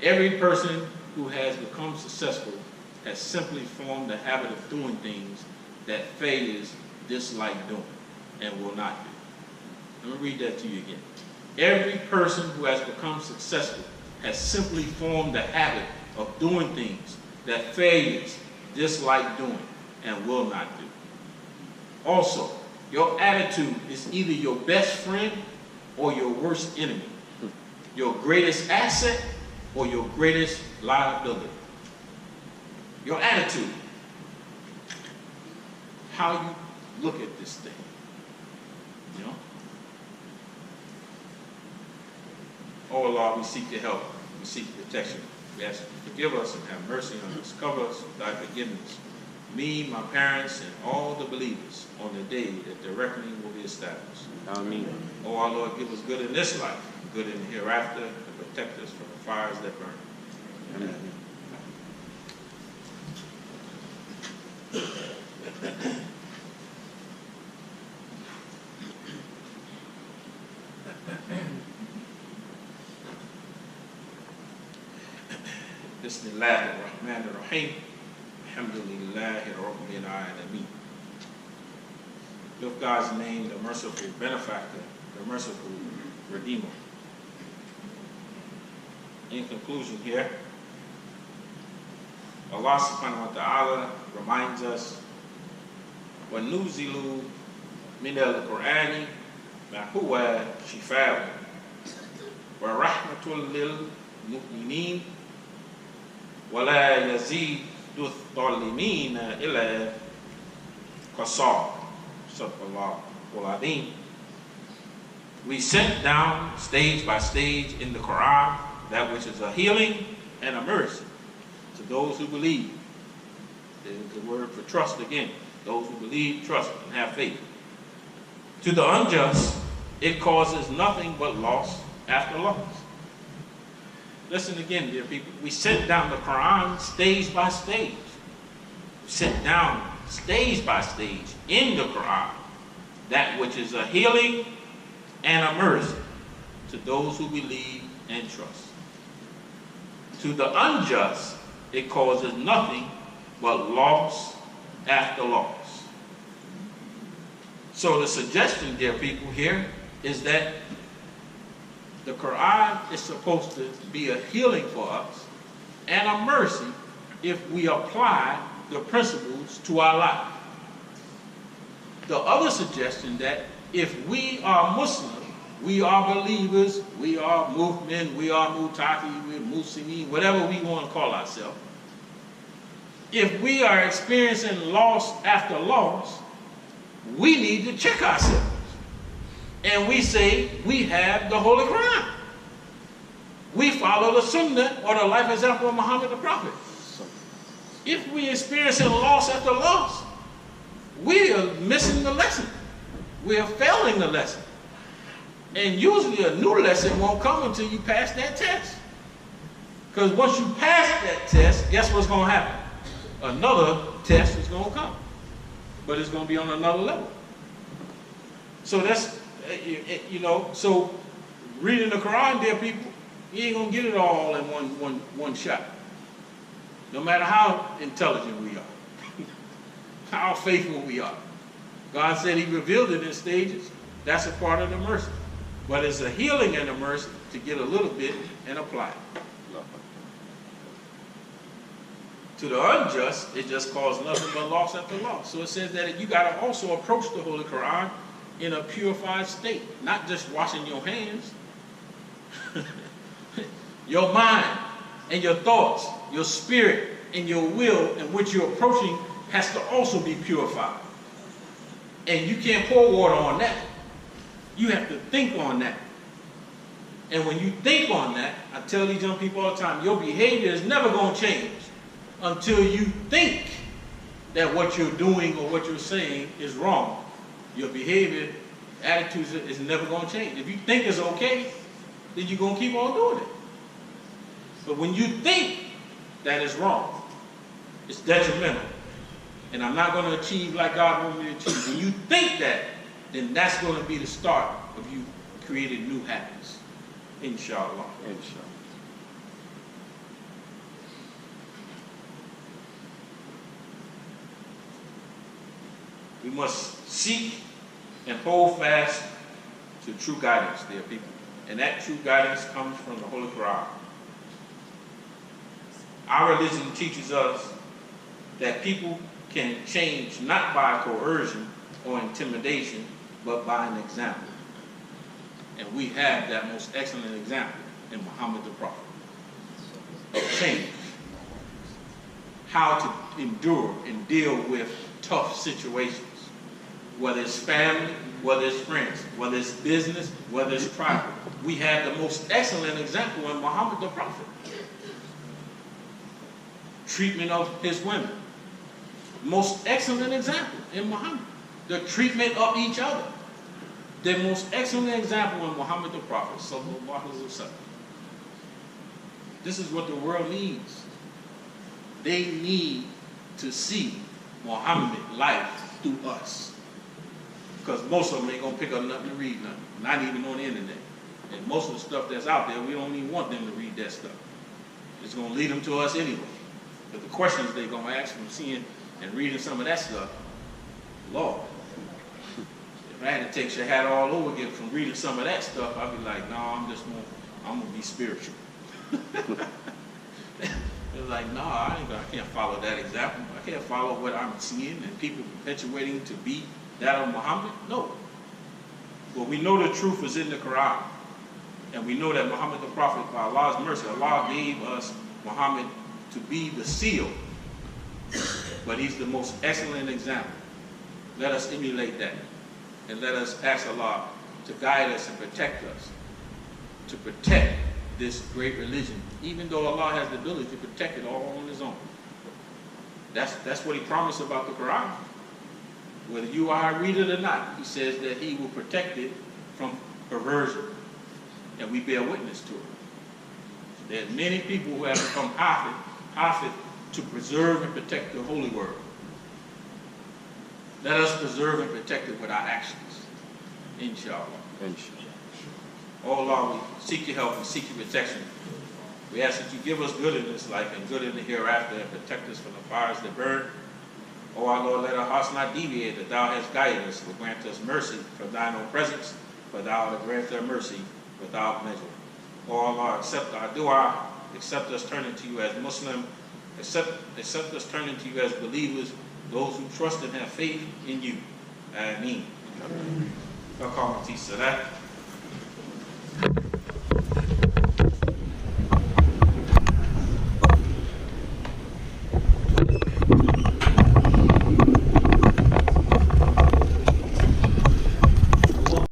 Every person who has become successful has simply formed the habit of doing things that failures dislike doing and will not do. Let me read that to you again. Every person who has become successful has simply formed the habit of doing things that failures dislike doing and will not do. Also, your attitude is either your best friend or your worst enemy, your greatest asset or your greatest liability. Your attitude, how you look at this thing, you know? Oh Allah, we seek your help, we seek protection. We ask you to forgive us and have mercy on us, cover us with thy forgiveness. Me, my parents, and all the believers on the day that the reckoning will be established. Amen. Oh our Lord, give us good in this life, good in the hereafter, and protect us from the fires that burn. Amen. Bismillahirrahmanirrahim. Alhamdulillahi Rabbil Alameen. With God's name, the merciful benefactor, the merciful redeemer. In conclusion here, Allah subhanahu wa ta'ala reminds us, وَنُزِلُوا مِنَ الْقُرْآنِ مَا هُوَ شِفَاءٌ وَرَحْمَةٌ لِلْمُؤْمِنِينَ وَلَا يَزِيدُ الظَّالِمِينَ إِلَّا خَسَارًا. Subhanallah wal-Azim. We sent down stage by stage in the Quran that which is a healing and a mercy to those who believe. There's the word for trust again. Those who believe, trust, and have faith. To the unjust, it causes nothing but loss after loss. Listen again, dear people. We sent down the Quran stage by stage. We sent down stage by stage in the Quran that which is a healing and a mercy to those who believe and trust. To the unjust, it causes nothing but loss after loss. So the suggestion, dear people, here is that the Quran is supposed to be a healing for us and a mercy if we apply the principles to our life. The other suggestion that if we are Muslim, we are believers, we are mu'min, we are mutaqi, we're muslimin, whatever we want to call ourselves. If we are experiencing loss after loss, we need to check ourselves. And we say we have the Holy Quran. We follow the Sunnah or the life example of Muhammad the Prophet. If we experiencing loss after loss, we are missing the lesson. We are failing the lesson. And usually a new lesson won't come until you pass that test. Because once you pass that test, guess what's going to happen? Another test is going to come. But it's going to be on another level. So that's, you know, so reading the Quran, dear people, you ain't going to get it all in one shot. No matter how intelligent we are, how faithful we are. God said he revealed it in stages. That's a part of the mercy. But it's a healing and a mercy to get a little bit and apply it. To the unjust, it just caused nothing but loss after loss. So it says that you got to also approach the Holy Quran in a purified state, not just washing your hands. Your mind and your thoughts, your spirit and your will in which you're approaching has to also be purified. And you can't pour water on that. You have to think on that. And when you think on that, I tell these young people all the time, your behavior is never going to change until you think that what you're doing or what you're saying is wrong. Your behavior, attitude is never going to change. If you think it's okay, then you're going to keep on doing it. But when you think that is wrong, it's detrimental. And I'm not going to achieve like God wants me to achieve. When you think that, then that's going to be the start of you creating new habits. Inshallah. Inshallah. We must seek and hold fast to true guidance, dear people. And that true guidance comes from the Holy Quran. Our religion teaches us that people can change not by coercion or intimidation, but by an example. And we have that most excellent example in Muhammad the Prophet of change. How to endure and deal with tough situations, whether it's family, whether it's friends, whether it's business, whether it's tribal. We have the most excellent example in Muhammad the Prophet. Treatment of his women. Most excellent example in Muhammad. The treatment of each other. The most excellent example in Muhammad the Prophet. Sallallahu Alaihi Wasallam. This is what the world needs. They need to see Muhammad life through us. Because most of them ain't going to pick up nothing to read nothing. Not even on the internet. And most of the stuff that's out there, we don't even want them to read that stuff. It's going to lead them to us anyway. But the questions they're going to ask from seeing and reading some of that stuff, Lord, if I had to take your hat all over again from reading some of that stuff, I'd be like, no, I'm going to be spiritual. It's like, no, I can't follow that example. I can't follow what I'm seeing and people perpetuating to be that of Muhammad. No. But we know the truth is in the Quran. And we know that Muhammad the Prophet, by Allah's mercy, Allah gave us Muhammad to be the seal. But he's the most excellent example. Let us emulate that. And let us ask Allah to guide us and protect us. To protect this great religion. Even though Allah has the ability to protect it all on his own. That's what he promised about the Quran. Whether you or I read it or not, he says that he will protect it from perversion. And we bear witness to it. There are many people who have become hafid to preserve and protect the holy word. Let us preserve and protect it with our actions. Inshallah. Oh Allah, we seek your help and seek your protection. We ask that you give us good in this life and good in the hereafter and protect us from the fires that burn. Oh our Lord, let our hearts not deviate, that thou hast guided us, but grant us mercy from thine own presence, for thou wilt grant us mercy without measure. Oh Allah, accept our dua, accept us turning to you as Muslim, accept us turning to you as believers, those who trust and have faith in you. Ameen.